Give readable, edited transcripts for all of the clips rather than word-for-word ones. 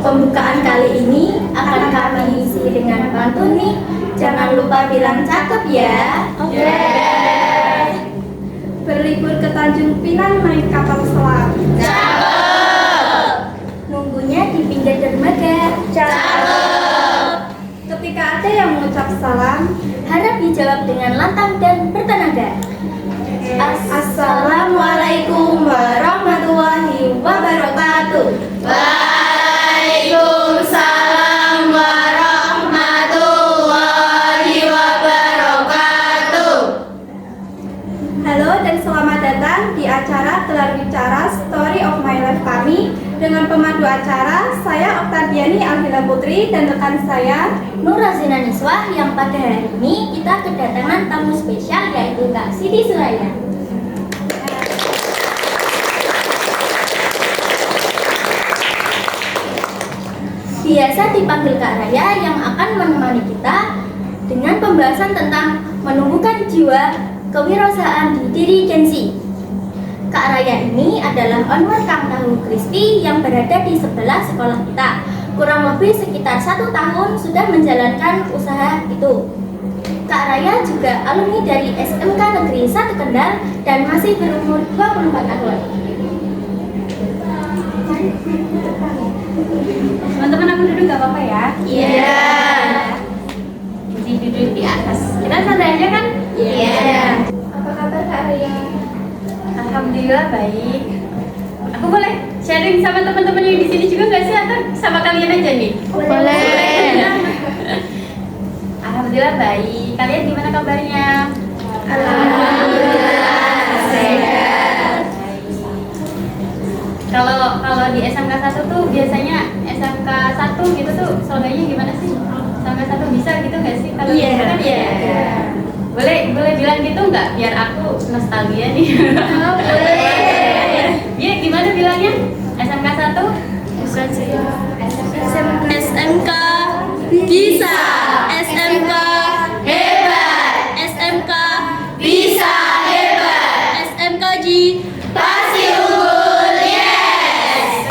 Pembukaan kali ini akan kami isi dengan pantun nih. Jangan lupa bilang cakep ya. Oke. Berlibur ke Tanjung Pinang naik kapal selam. Cakep. Nunggunya di pinggir dermaga. Cakep. Ketika ada yang mengucap salam, Harap dijawab dengan lantang dan bertenaga. Assalamualaikum warahmatullahi wabarakatuh. Waalaikumsalam warahmatullahi wabarakatuh. Halo dan selamat datang di acara Telar Bicara Story of My Life kami. Dengan pemandu acara, saya Oktaviani Alhila Putri dan rekan saya Nur Razina Niswah, yang pada hari ini kita kedatangan tamu spesial yaitu Kak Siti Suraya. Biasa dipanggil Kak Raya, yang akan menemani kita dengan pembahasan tentang menumbuhkan jiwa kewirausahaan di diri Gen Z. Kak Raya ini adalah onward Kang Tahu Crispy yang berada di sebelah sekolah kita. Kurang lebih sekitar 1 tahun sudah menjalankan usaha itu. Kak Raya juga alumni dari SMK Negeri 1 Kendal dan masih berumur 24 tahun. teman-teman, aku duduk gak apa-apa ya? Iya. Jadi duduk di atas. Kita santai aja kan? Iya. Apa kabar Kak Raya? Alhamdulillah baik. Aku boleh sharing sama teman-teman yang di sini juga nggak sih, atau sama kalian aja nih? Boleh. Alhamdulillah baik. Kalian gimana kabarnya? Alhamdulillah sehat. Kalau di SMK 1 tuh biasanya SMK 1 gitu tuh slogannya gimana sih? SMK 1 bisa gitu nggak sih? Kalau Iya. gitu kan ya. Boleh bilang gitu nggak? Biar aku nostalgia nih. Oh, boleh. Iya, gimana bilangnya? SMK 1? Bukan sih. SMK bisa. SMK hebat. SMK Bisa hebat. SMK Ji. Pasti unggul. Yes.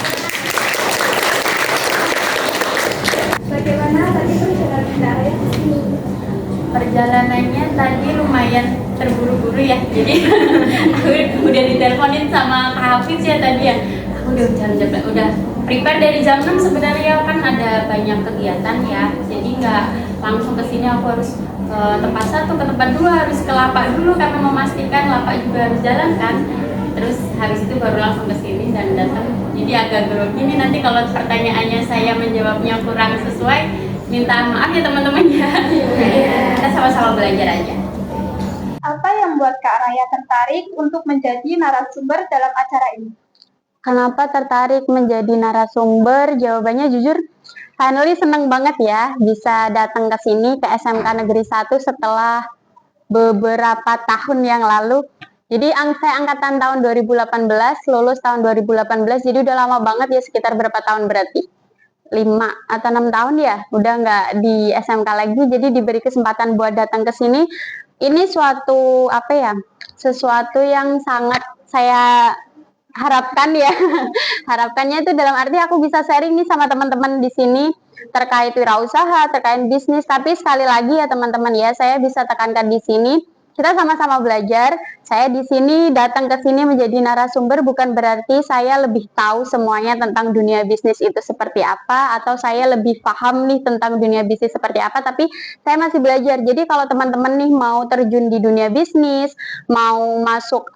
Bagaimana tadi perjalanan Kak Raya di sini? Perjalanannya tadi lumayan terburu-buru ya, jadi aku udah diteleponin sama Kak Hafiz ya tadi ya. Aku udah prepare dari jam 6 sebenarnya, kan ada banyak kegiatan ya, jadi nggak langsung ke sini. Aku harus ke tempat 1, ke tempat 2, harus ke lapak dulu karena memastikan lapak juga harus jalan kan. Terus habis itu baru langsung ke sini dan datang. Jadi agak grogi nih nanti kalau pertanyaannya saya menjawabnya kurang sesuai, minta maaf ya teman-teman ya. Kita sama-sama belajar aja. Apa yang membuat Kak Raya tertarik untuk menjadi narasumber dalam acara ini? Kenapa tertarik menjadi narasumber? Jawabannya jujur, finally seneng banget ya bisa datang ke sini ke SMK Negeri 1 setelah beberapa tahun yang lalu. Jadi saya angkatan tahun 2018, lulus tahun 2018, jadi udah lama banget ya, sekitar berapa tahun berarti? 5 atau 6 tahun ya, udah nggak di SMK lagi, jadi diberi kesempatan buat datang ke sini. Ini suatu sesuatu yang sangat saya harapkan ya. Harapkannya itu dalam arti aku bisa sharing nih sama teman-teman di sini terkait wirausaha, terkait bisnis. Tapi sekali lagi ya teman-teman ya, saya bisa tekankan di sini, kita sama-sama belajar. Saya di sini datang ke sini menjadi narasumber bukan berarti saya lebih tahu semuanya tentang dunia bisnis itu seperti apa, atau saya lebih paham nih tentang dunia bisnis seperti apa, tapi saya masih belajar. Jadi kalau teman-teman nih mau terjun di dunia bisnis, mau masuk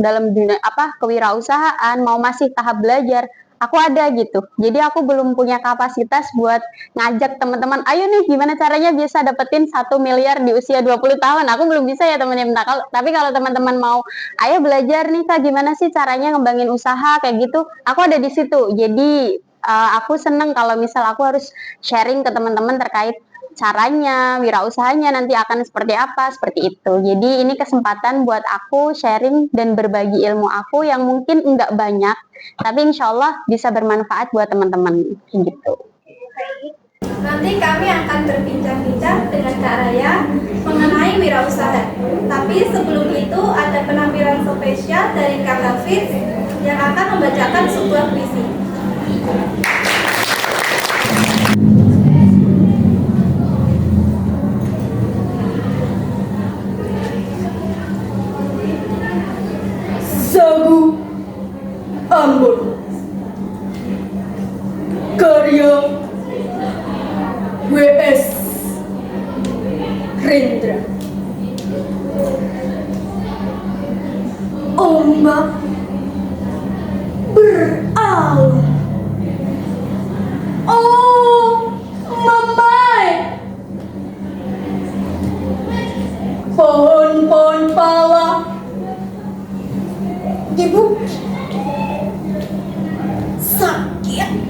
dalam dunia kewirausahaan, mau masih tahap belajar, aku ada gitu. Jadi aku belum punya kapasitas buat ngajak teman-teman, ayo nih gimana caranya bisa dapetin 1 miliar di usia 20 tahun. Aku belum bisa ya teman-teman. Tapi kalau teman-teman mau, ayo belajar nih Kak, gimana sih caranya ngembangin usaha kayak gitu, aku ada di situ. Jadi aku seneng kalau misal aku harus sharing ke teman-teman terkait caranya, wirausahanya nanti akan seperti apa, seperti itu. Jadi ini kesempatan buat aku sharing dan berbagi ilmu aku yang mungkin enggak banyak, tapi insya Allah bisa bermanfaat buat teman-teman gitu. Nanti kami akan berbincang-bincang dengan Kak Raya mengenai wirausaha. Tapi sebelum itu ada penampilan spesial dari Kak Hafiz yang akan membacakan sebuah puisi. Karya W.S. Rendra. Ombak beralun. Oh, mamai. Pohon-pohon pala di bukit sakit.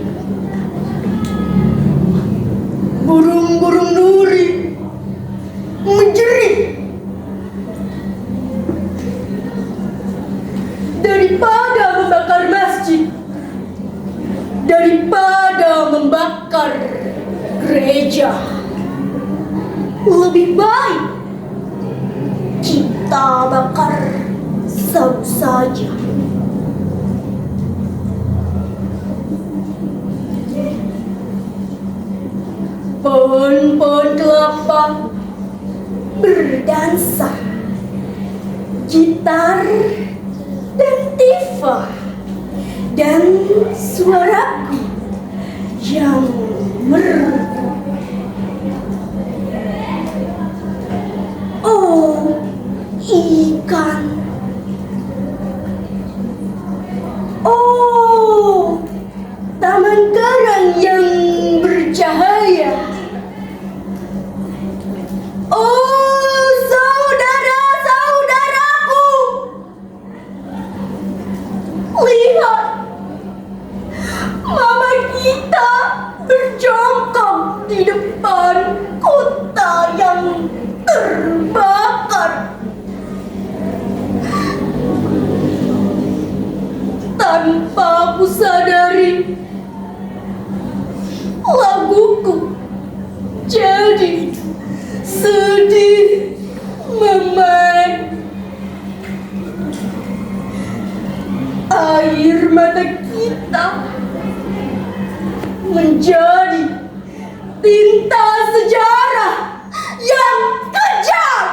Burung-burung nuri menjerit. Daripada membakar masjid, daripada membakar gereja, lebih baik kita bakar sabu saja. Pohon-pohon kelapa berdansa, gitar dan tifa, dan suaraku yang merdu. Oh, ikan. Oh, taman karang yang bercahaya. Oh, saudara-saudaraku, lihat, mama kita berjongkok di depan kota yang terbakar. Tanpa aku sadari, laguku jadi sedih, memang. Air mata kita menjadi tinta sejarah yang kejam.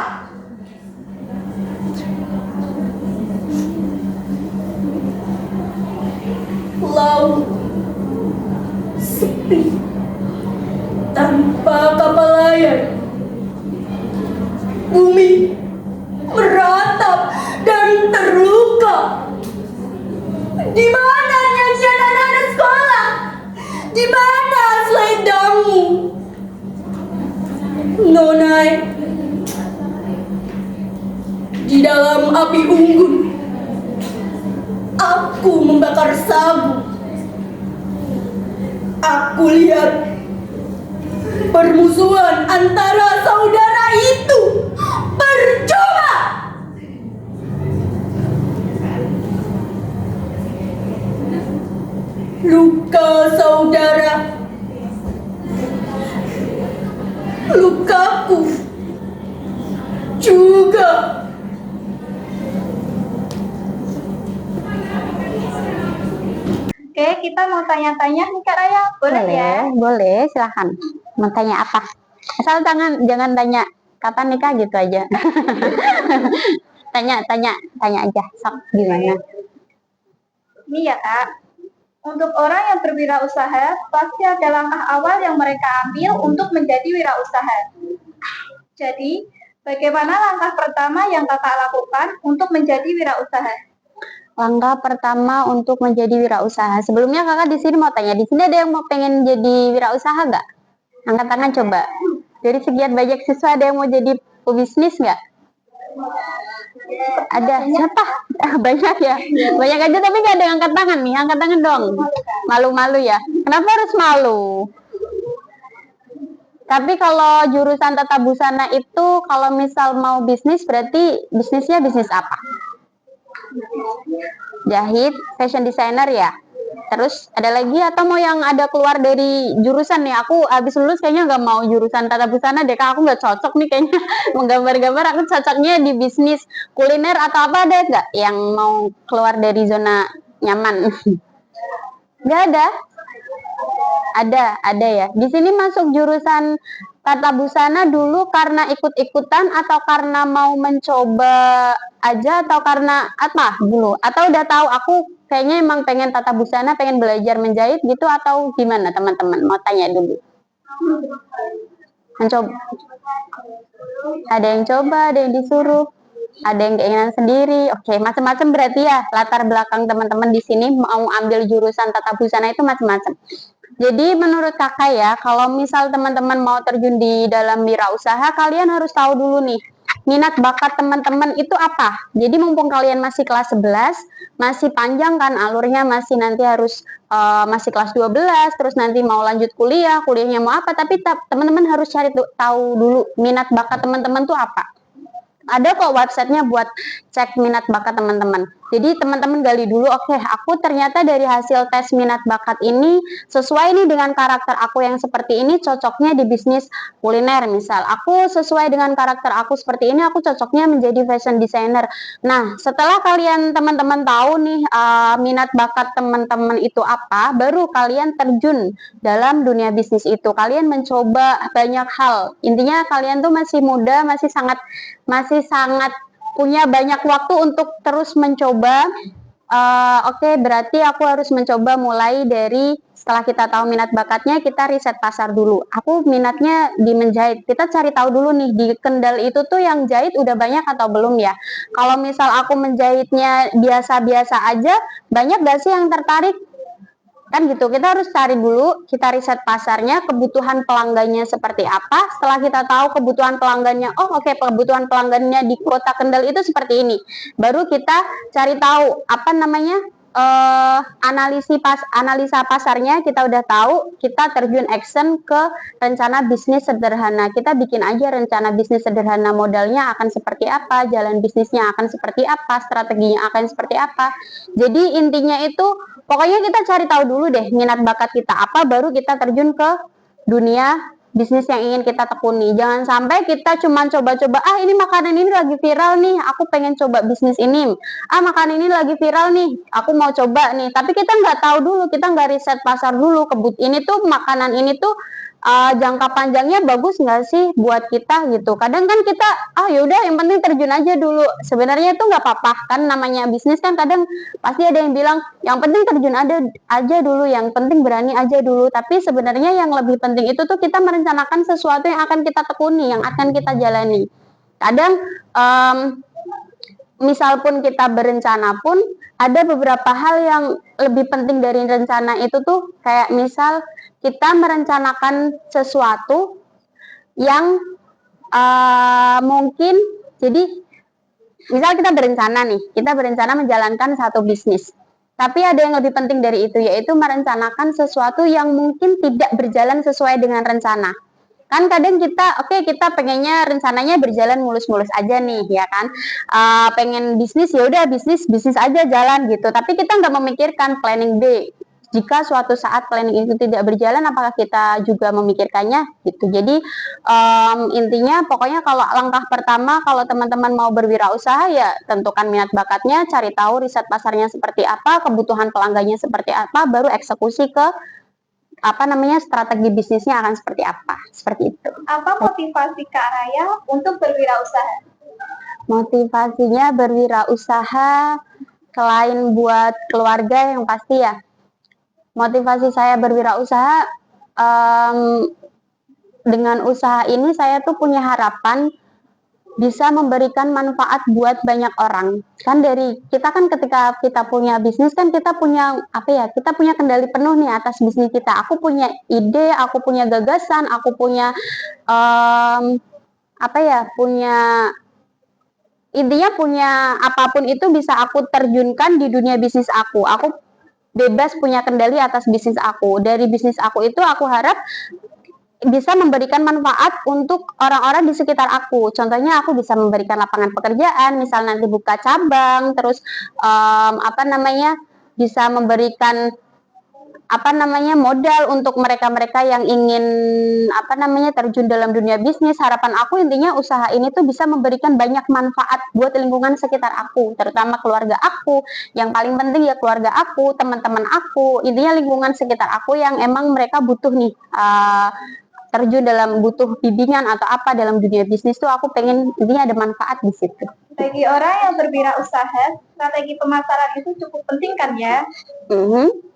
Laut sepi tanpa kapal layar. Bumi meratap dan terluka. Di mana nyanyian anak-anak sekolah? Di mana selendangmu? Nonai, di dalam api unggun, aku membakar sabu. Aku lihat permusuhan antara saudara itu percuma. Luka saudara, lukaku juga. Oke, kita mau tanya-tanya nih Kak Raya. Boleh ya? Boleh, silahkan. Mau tanya apa? Asal jangan tanya kapan nikah gitu aja. tanya aja. Sok gimana? Ini ya Kak. Untuk orang yang berwirausaha, pasti ada langkah awal yang mereka ambil untuk menjadi wirausaha. Jadi, bagaimana langkah pertama yang Kakak lakukan untuk menjadi wirausaha? Langkah pertama untuk menjadi wirausaha. Sebelumnya kakak di sini mau tanya, di sini ada yang mau pengen jadi wirausaha nggak? Angkat tangan coba. Dari sekian banyak siswa ada yang mau jadi pebisnis nggak? Ada. Siapa? Banyak ya. Banyak aja tapi nggak ada yang angkat tangan nih. Angkat tangan dong. Malu-malu ya. Kenapa harus malu? Tapi kalau jurusan tata busana itu kalau misal mau bisnis berarti bisnisnya bisnis apa? Jahit, fashion designer ya. Terus ada lagi atau mau yang ada keluar dari jurusan nih? Aku habis lulus kayaknya nggak mau jurusan tata busana deh, Kak. Aku nggak cocok nih kayaknya menggambar-gambar. Aku cocoknya di bisnis kuliner atau apa, ada nggak yang mau keluar dari zona nyaman? Nggak ada. Ada ya. Di sini masuk jurusan tata busana dulu karena ikut-ikutan atau karena mau mencoba aja atau karena apa dulu? Atau udah tahu aku kayaknya emang pengen tata busana, pengen belajar menjahit gitu atau gimana teman-teman? Mau tanya dulu. Mencoba. Ada yang coba, ada yang disuruh, ada yang keinginan sendiri. Oke, macam-macam berarti ya latar belakang teman-teman di sini mau ambil jurusan tata busana itu macam-macam. Jadi menurut kakak ya, kalau misal teman-teman mau terjun di dalam wirausaha, kalian harus tahu dulu nih, minat bakat teman-teman itu apa. Jadi mumpung kalian masih kelas 11, masih panjang kan alurnya, masih nanti harus masih kelas 12, terus nanti mau lanjut kuliah, kuliahnya mau apa, tapi teman-teman harus cari tahu dulu minat bakat teman-teman tuh apa. Ada kok websitenya buat cek minat bakat teman-teman. Jadi teman-teman gali dulu, oke, aku ternyata dari hasil tes minat bakat ini sesuai nih dengan karakter aku yang seperti ini, cocoknya di bisnis kuliner misal. Aku sesuai dengan karakter aku seperti ini, aku cocoknya menjadi fashion designer. Nah, setelah kalian teman-teman tahu nih minat bakat teman-teman itu apa, baru kalian terjun dalam dunia bisnis itu. Kalian mencoba banyak hal. Intinya kalian tuh masih muda, masih sangat punya banyak waktu untuk terus mencoba. Oke, berarti aku harus mencoba mulai dari setelah kita tahu minat bakatnya, kita riset pasar dulu. Aku minatnya di menjahit. Kita cari tahu dulu nih di Kendal itu tuh yang jahit udah banyak atau belum ya. Kalau misal aku menjahitnya biasa-biasa aja, banyak gak sih yang tertarik? Kan gitu, kita harus cari dulu, kita riset pasarnya, kebutuhan pelanggannya seperti apa. Setelah kita tahu kebutuhan pelanggannya, oh oke, kebutuhan pelanggannya di kota Kendal itu seperti ini, baru kita cari tahu apa namanya analisa pasarnya. Kita udah tahu, kita terjun action ke rencana bisnis sederhana. Kita bikin aja rencana bisnis sederhana, modalnya akan seperti apa, jalan bisnisnya akan seperti apa, strateginya akan seperti apa. Jadi intinya itu pokoknya kita cari tahu dulu deh minat bakat kita apa, baru kita terjun ke dunia bisnis yang ingin kita tekuni. Jangan sampai kita cuma coba-coba, ini makanan ini lagi viral nih, aku pengen coba bisnis ini. Makanan ini lagi viral nih, aku mau coba nih. Tapi kita nggak tahu dulu, kita nggak riset pasar dulu. Ini tuh makanan ini tuh jangka panjangnya bagus nggak sih buat kita gitu. Kadang kan kita yaudah yang penting terjun aja dulu. Sebenarnya itu nggak apa-apa kan, namanya bisnis kan kadang pasti ada yang bilang yang penting terjun aja dulu, yang penting berani aja dulu. Tapi sebenarnya yang lebih penting itu tuh kita merencanakan sesuatu yang akan kita tekuni, yang akan kita jalani. Kadang misal pun kita berencana pun ada beberapa hal yang lebih penting dari rencana itu tuh, kayak misal kita merencanakan sesuatu yang mungkin, jadi misal kita berencana menjalankan satu bisnis, tapi ada yang lebih penting dari itu, yaitu merencanakan sesuatu yang mungkin tidak berjalan sesuai dengan rencana. Kan kadang kita pengennya rencananya berjalan mulus-mulus aja nih ya kan, pengen bisnis ya udah bisnis aja jalan gitu, tapi kita nggak memikirkan planning B. Jika suatu saat planning itu tidak berjalan, apakah kita juga memikirkannya gitu. Jadi intinya pokoknya kalau langkah pertama kalau teman-teman mau berwirausaha ya tentukan minat bakatnya, cari tahu riset pasarnya seperti apa, kebutuhan pelanggannya seperti apa, baru eksekusi ke strategi bisnisnya akan seperti apa, seperti itu. Apa motivasi Kak Raya untuk berwirausaha? Motivasinya berwirausaha selain buat keluarga yang pasti ya, motivasi saya berwirausaha dengan usaha ini saya tuh punya harapan bisa memberikan manfaat buat banyak orang. Kan dari kita kan ketika kita punya bisnis kan kita punya kita punya kendali penuh nih atas bisnis kita. Aku punya ide, aku punya gagasan, aku punya intinya punya apapun itu bisa aku terjunkan di dunia bisnis aku. Aku bebas punya kendali atas bisnis aku. Dari bisnis aku itu aku harap bisa memberikan manfaat untuk orang-orang di sekitar aku. Contohnya aku bisa memberikan lapangan pekerjaan, misal nanti buka cabang, terus bisa memberikan modal untuk mereka-mereka yang ingin terjun dalam dunia bisnis. Harapan aku intinya usaha ini tuh bisa memberikan banyak manfaat buat lingkungan sekitar aku, terutama keluarga aku. Yang paling penting ya keluarga aku, teman-teman aku, intinya lingkungan sekitar aku yang emang mereka butuh nih terjun dalam butuh bimbingan atau apa dalam dunia bisnis tuh aku pengen intinya ada manfaat di situ. Bagi orang yang berwirausaha, strategi pemasaran itu cukup penting kan ya?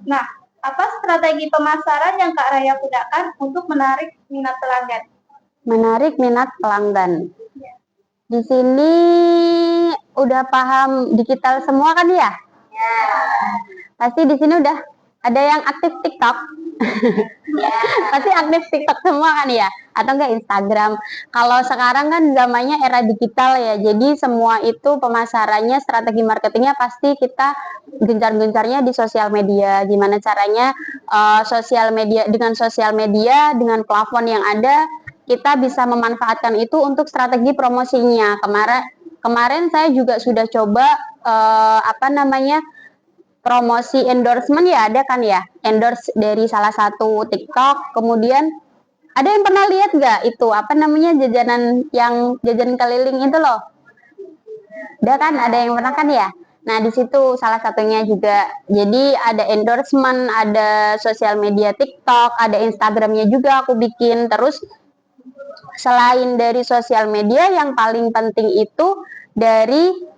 Nah, apa strategi pemasaran yang Kak Raya gunakan untuk menarik minat pelanggan? Menarik minat pelanggan. Di sini udah paham digital semua kan ya? Pasti di sini udah ada yang aktif TikTok. Pasti aktif TikTok semua kan ya? Atau enggak Instagram. Kalau sekarang kan zamannya era digital ya. Jadi semua itu pemasarannya, strategi marketingnya pasti kita gencar-gencarnya di sosial media. Gimana caranya sosial media dengan plafon yang ada kita bisa memanfaatkan itu untuk strategi promosinya. Kemarin saya juga sudah coba promosi endorsement ya, ada kan ya, endorse dari salah satu TikTok. Kemudian ada yang pernah lihat nggak itu jajanan keliling itu loh? Ada kan, ada yang pernah kan ya? Nah, di situ salah satunya juga. Jadi ada endorsement, ada sosial media TikTok, ada Instagramnya juga aku bikin. Terus selain dari sosial media, yang paling penting itu dari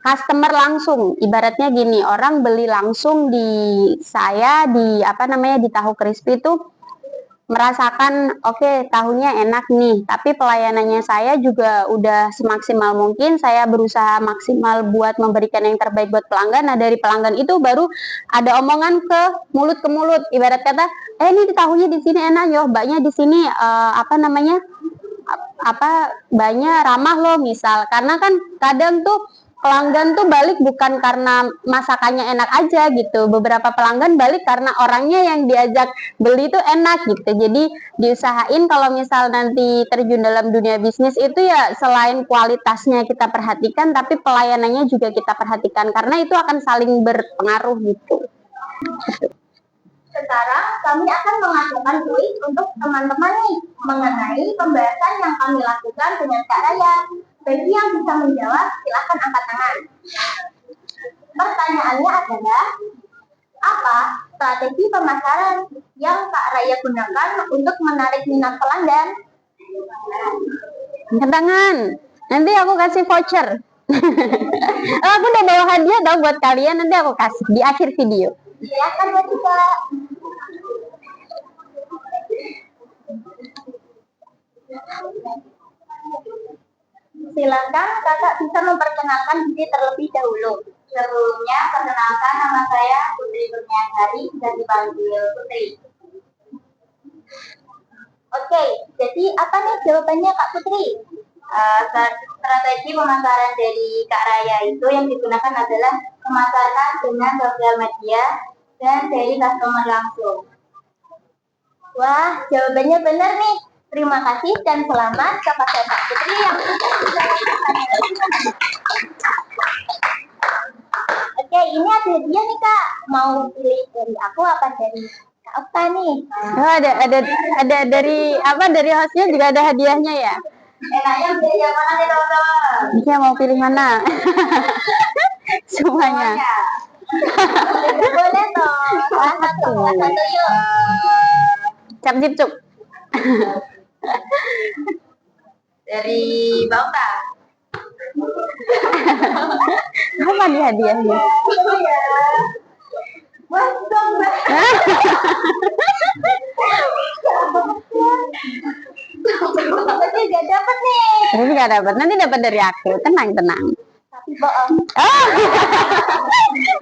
customer langsung. Ibaratnya gini, orang beli langsung di saya di di Tahu Crispy itu merasakan oke, tahunya enak nih, tapi pelayanannya saya juga udah semaksimal mungkin, saya berusaha maksimal buat memberikan yang terbaik buat pelanggan. Nah, dari pelanggan itu baru ada omongan ke mulut, ibarat kata ini tahunya di sini enak yo, mbaknya di sini banyak ramah loh, misal. Karena kan kadang tuh pelanggan tuh balik bukan karena masakannya enak aja gitu. Beberapa pelanggan balik karena orangnya yang diajak beli itu enak gitu. Jadi diusahain kalau misal nanti terjun dalam dunia bisnis itu ya selain kualitasnya kita perhatikan, tapi pelayanannya juga kita perhatikan karena itu akan saling berpengaruh gitu. Sekarang kami akan mengajukan kuis untuk teman-teman nih mengenai pembahasan yang kami lakukan dengan Kak Raya. Bagi yang bisa menjawab, silakan angkat tangan. Pertanyaannya adalah, apa strategi pemasaran yang Kak Raya gunakan untuk menarik minat pelanggan? Angkat tangan. Nanti aku kasih voucher. Aku udah bawa hadiah dong buat kalian, nanti aku kasih di akhir video. Silakan ya Kak. Silakan kakak bisa memperkenalkan diri terlebih dahulu. Sebelumnya, perkenalkan nama saya Putri Kurniasari, bisa dipanggil Putri. Oke, jadi apa nih jawabannya Kak Putri? Strategi pemasaran dari Kak Raya itu yang digunakan adalah memasarkan dengan sosial media dan dari customer langsung. Wah, jawabannya benar nih. Terima kasih dan selamat kepada Kak Putri yang sudah menjawab pertanyaan. Oke, ini ada hadiah nih Kak. Mau pilih dari aku apa dari Kak Okta nih? Oh, ada dari hostnya juga ada hadiahnya ya? Enaknya pilih yang mana nih teman-teman? Bisa mau pilih mana? Semuanya. Boleh dong. Satu yuk. Cap cip cup. Dari Mbak Okta. Apa nih hadiahnya? Wah, dong, Mbak. Tapi gak dapet nih. Tapi nggak dapat. Nanti dapat dari aku. Tenang. Tapi bohong.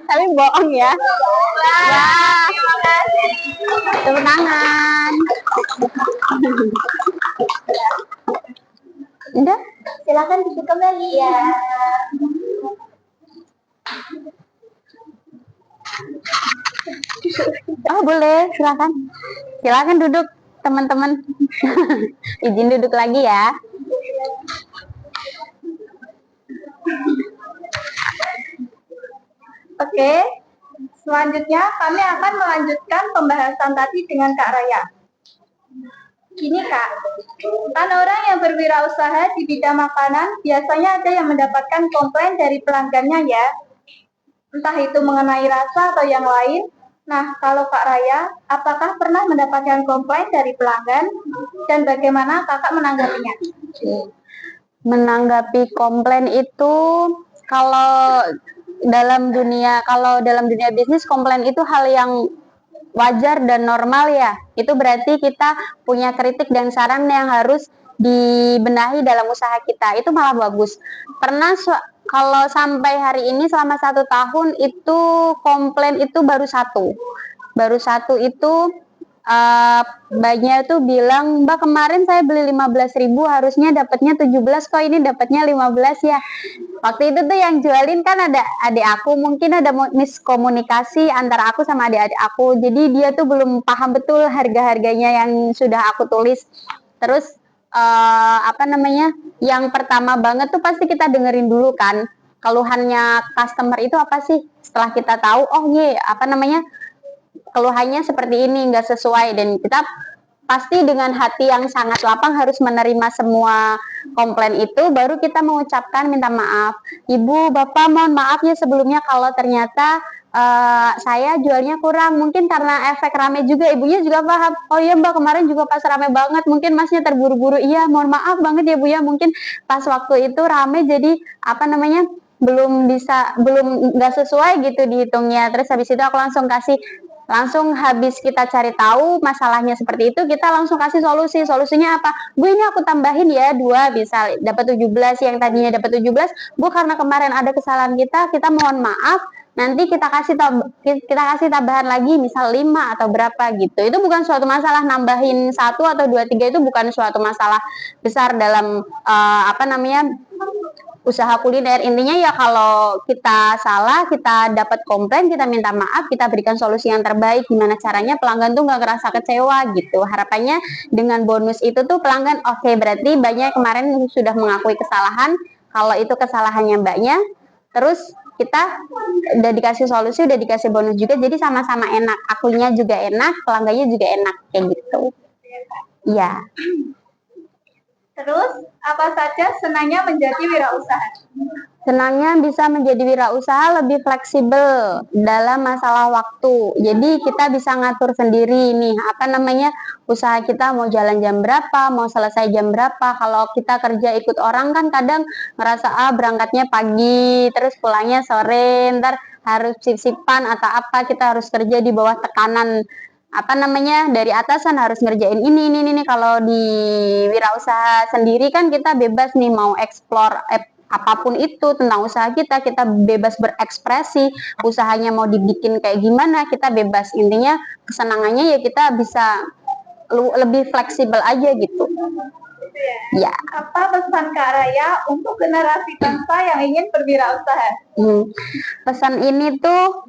Tapi bohong ya. Ya. Terima kasih. Tepuk tangan. Udah? Silakan duduk kembali ya. Oh boleh, silakan duduk teman-teman. Izin duduk lagi ya. Oke, selanjutnya kami akan melanjutkan pembahasan tadi dengan Kak Raya. Gini Kak, kan orang yang berwirausaha di bidang makanan biasanya ada yang mendapatkan komplain dari pelanggannya ya. Entah itu mengenai rasa atau yang lain. Nah, kalau Kak Raya, apakah pernah mendapatkan komplain dari pelanggan dan bagaimana Kakak menanggapinya? Menanggapi komplain itu, kalau dalam dunia bisnis, komplain itu hal yang wajar dan normal ya. Itu berarti kita punya kritik dan saran yang harus dibenahi dalam usaha kita. Itu malah bagus. Kalau sampai hari ini selama 1 tahun itu komplain itu baru satu itu, mbaknya tuh bilang, "Mbak, kemarin saya beli 15.000, harusnya dapatnya 17, kok ini dapatnya 15 ya." Waktu itu tuh yang jualin kan ada adik aku, mungkin ada miskomunikasi antara aku sama adik-adik aku. Jadi dia tuh belum paham betul harga-harganya yang sudah aku tulis. Terus yang pertama banget tuh pasti kita dengerin dulu kan, keluhannya customer itu apa sih. Setelah kita tahu, oh keluhannya seperti ini, nggak sesuai, dan kita pasti dengan hati yang sangat lapang harus menerima semua komplain itu, baru kita mengucapkan minta maaf. "Ibu, Bapak, mohon maaf ya sebelumnya kalau ternyata saya jualnya kurang, mungkin karena efek rame juga." Ibunya juga paham, "Oh iya Mbak, kemarin juga pas rame banget, mungkin Masnya terburu-buru." "Iya, mohon maaf banget ya Bu ya, mungkin pas waktu itu rame jadi belum nggak sesuai gitu dihitungnya." Terus habis itu aku langsung habis kita cari tahu masalahnya seperti itu, kita langsung kasih solusinya apa, "Bu, ini aku tambahin ya 2, bisa dapat 17, yang tadinya dapat 17, Bu, karena kemarin ada kesalahan kita mohon maaf, nanti kita kasih tambahan lagi, misal 5 atau berapa," gitu. Itu bukan suatu masalah, nambahin 1 atau 2, 3 itu bukan suatu masalah besar dalam usaha kuliner. Intinya ya kalau kita salah, kita dapat komplain, kita minta maaf, kita berikan solusi yang terbaik. Gimana caranya pelanggan tuh nggak ngerasa kecewa gitu. Harapannya dengan bonus itu tuh pelanggan, oke, berarti banyak kemarin sudah mengakui kesalahan. Kalau itu kesalahannya mbaknya, terus kita udah dikasih solusi, udah dikasih bonus juga, jadi sama-sama enak. Akunya juga enak, pelanggannya juga enak, kayak gitu. Iya. Terus, apa saja senangnya menjadi wirausaha? Senangnya bisa menjadi wirausaha lebih fleksibel dalam masalah waktu. Jadi kita bisa ngatur sendiri nih, usaha kita mau jalan jam berapa, mau selesai jam berapa. Kalau kita kerja ikut orang kan kadang ngerasa berangkatnya pagi, terus pulangnya sore, ntar harus sip-sipan atau apa, kita harus kerja di bawah tekanan dari atasan, harus ngerjain ini. Kalau di wirausaha sendiri kan kita bebas nih, mau explore apapun itu tentang usaha kita bebas berekspresi, usahanya mau dibikin kayak gimana, kita bebas. Intinya kesenangannya ya kita bisa lebih fleksibel aja gitu. Ya. Apa pesan Kak Raya untuk generasi bangsa yang ingin berwirausaha? Pesan ini tuh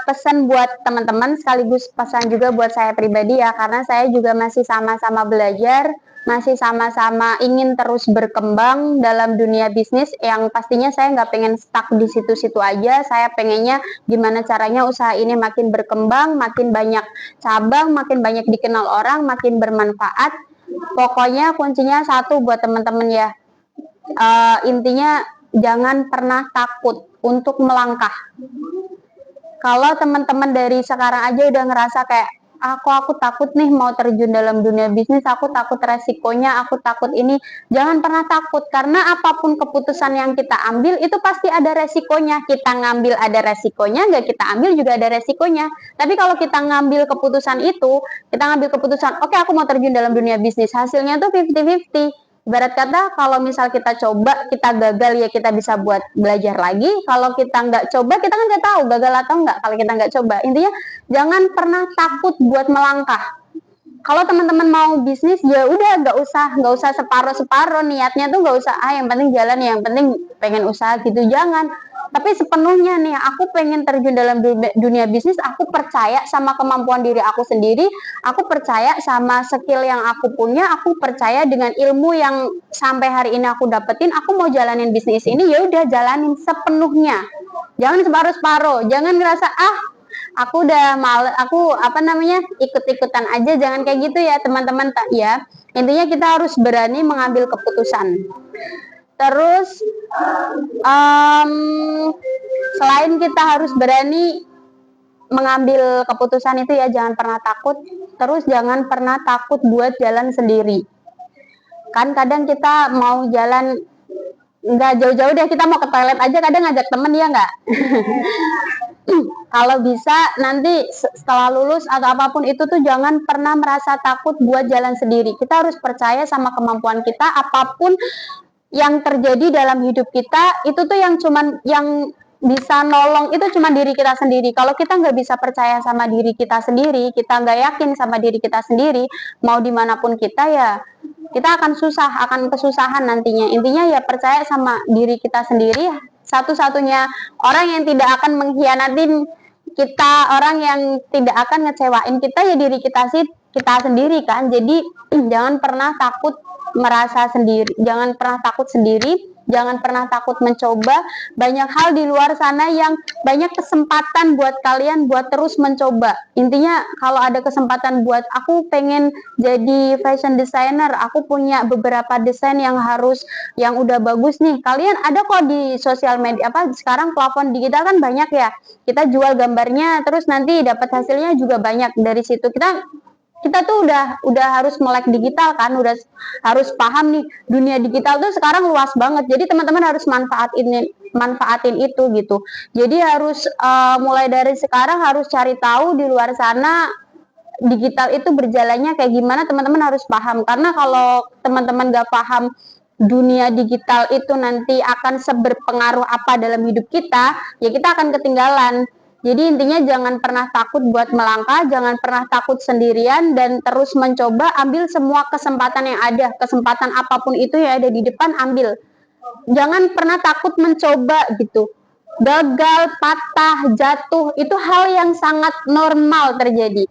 pesan buat teman-teman, sekaligus pesan juga buat saya pribadi ya, karena saya juga masih sama-sama belajar, masih sama-sama ingin terus berkembang dalam dunia bisnis. Yang pastinya saya nggak pengen stuck di situ-situ aja. Saya pengennya gimana caranya usaha ini makin berkembang, makin banyak cabang, makin banyak dikenal orang, makin bermanfaat. Pokoknya kuncinya satu buat teman-teman ya, intinya jangan pernah takut untuk melangkah. Kalau teman-teman dari sekarang aja udah ngerasa kayak, aku takut nih mau terjun dalam dunia bisnis, aku takut resikonya, aku takut ini, jangan pernah takut, karena apapun keputusan yang kita ambil itu pasti ada resikonya. Kita ngambil ada resikonya, nggak kita ambil juga ada resikonya. Tapi kalau kita ngambil keputusan itu, kita ngambil keputusan, oke, aku mau terjun dalam dunia bisnis, hasilnya tuh 50-50. Ibarat kata kalau misal kita coba, kita gagal, ya kita bisa buat belajar lagi. Kalau kita nggak coba, kita kan nggak tahu gagal atau nggak kalau kita nggak coba. Intinya jangan pernah takut buat melangkah. Kalau teman-teman mau bisnis, ya udah nggak usah separuh niatnya tuh, nggak usah yang penting jalan, yang penting pengen usaha gitu, jangan. Tapi sepenuhnya nih, aku pengen terjun dalam dunia bisnis, aku percaya sama kemampuan diri aku sendiri, aku percaya sama skill yang aku punya, aku percaya dengan ilmu yang sampai hari ini aku dapetin, aku mau jalanin bisnis ini, ya udah jalanin sepenuhnya. Jangan separuh-separuh, jangan ngerasa aku udah ikut-ikutan aja, jangan kayak gitu ya teman-teman ya. Intinya kita harus berani mengambil keputusan. Terus selain kita harus berani mengambil keputusan itu ya jangan pernah takut. Terus jangan pernah takut buat jalan sendiri. Kan kadang kita mau jalan nggak jauh-jauh deh, kita mau ke toilet aja kadang ngajak temen ya nggak. Kalau bisa nanti setelah lulus atau apapun itu tuh jangan pernah merasa takut buat jalan sendiri. Kita harus percaya sama kemampuan kita. Apapun yang terjadi dalam hidup kita itu tuh yang bisa nolong itu cuma diri kita sendiri. Kalau kita nggak bisa percaya sama diri kita sendiri, kita nggak yakin sama diri kita sendiri, mau dimanapun kita ya kita akan kesusahan nantinya. Intinya ya percaya sama diri kita sendiri. Satu-satunya orang yang tidak akan mengkhianatin kita, orang yang tidak akan ngecewain kita ya diri kita sendiri kan. Jadi jangan pernah takut merasa sendiri, jangan pernah takut sendiri, jangan pernah takut mencoba. Banyak hal di luar sana yang banyak kesempatan buat kalian buat terus mencoba. Intinya kalau ada kesempatan buat aku pengen jadi fashion designer, aku punya beberapa desain yang udah bagus nih. Kalian ada kok di sosial media sekarang platform digital kan banyak ya. Kita jual gambarnya terus nanti dapat hasilnya juga banyak. Dari situ kita tuh udah harus melek digital kan, udah harus paham nih dunia digital tuh sekarang luas banget. Jadi teman-teman harus manfaatin itu gitu. Jadi harus mulai dari sekarang harus cari tahu di luar sana digital itu berjalannya kayak gimana, teman-teman harus paham. Karena kalau teman-teman gak paham dunia digital itu nanti akan seberpengaruh apa dalam hidup kita, ya kita akan ketinggalan. Jadi intinya jangan pernah takut buat melangkah, jangan pernah takut sendirian, dan terus mencoba, ambil semua kesempatan yang ada. Kesempatan apapun itu yang ada di depan, ambil. Jangan pernah takut mencoba gitu. Gagal, patah, jatuh, itu hal yang sangat normal terjadi.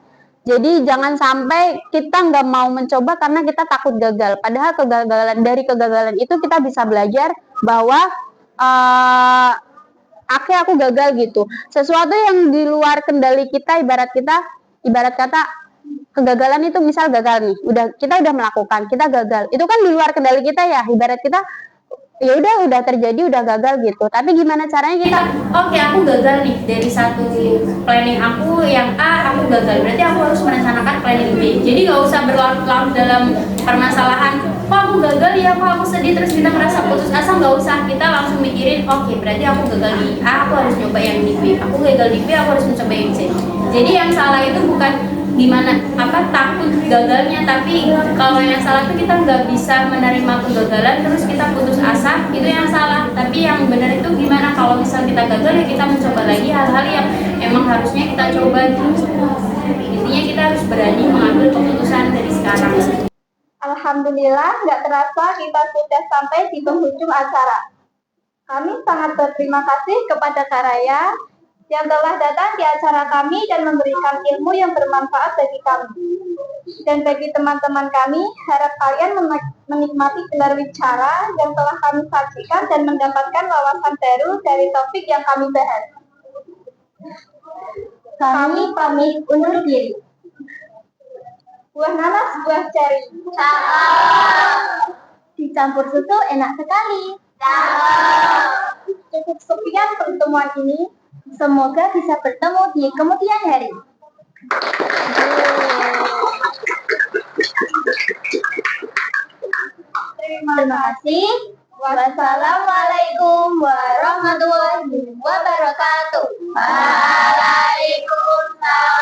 Jadi jangan sampai kita nggak mau mencoba karena kita takut gagal. Padahal dari kegagalan itu kita bisa belajar bahwa aku gagal gitu. Sesuatu yang di luar kendali kita, ibarat kata kegagalan itu misal gagal nih, kita udah melakukan, kita gagal. Itu kan di luar kendali kita ya, ibarat kita ya udah terjadi, udah gagal gitu. Tapi gimana caranya kita oke, aku gagal nih dari satu planning aku yang A, aku gagal. Berarti aku harus merencanakan planning B. Jadi nggak usah berlarut-larut dalam permasalahan. Kok aku gagal ya, kok aku sedih terus kita merasa putus asa. Nggak usah, kita langsung mikirin oke, berarti aku gagal di A, aku harus coba yang di B. Aku gagal di B, aku harus mencoba yang C. Jadi yang salah itu bukan gimana takut gagalnya, tapi kalau yang salah itu kita nggak bisa menerima kegagalan terus kita putus asa, itu yang salah. Tapi yang benar itu gimana kalau misal kita gagal ya kita mencoba lagi hal-hal yang emang harusnya kita coba gitu. Intinya kita harus berani mengambil keputusan dari sekarang. Alhamdulillah, nggak terasa kita sudah sampai di penghujung acara. Kami sangat berterima kasih kepada Kak Raya yang telah datang di acara kami dan memberikan ilmu yang bermanfaat bagi kami. Dan bagi teman-teman kami, harap kalian menikmati gelar wicara yang telah kami sajikan dan mendapatkan wawasan baru dari topik yang kami bahas. Kami pamit undur diri. Buah nanas, buah ceri. Dicampur susu enak sekali. Cukup sekian pertemuan ini. Semoga bisa bertemu di kemudian hari. Terima kasih. Wassalamualaikum warahmatullahi wabarakatuh. Waalaikumsalam.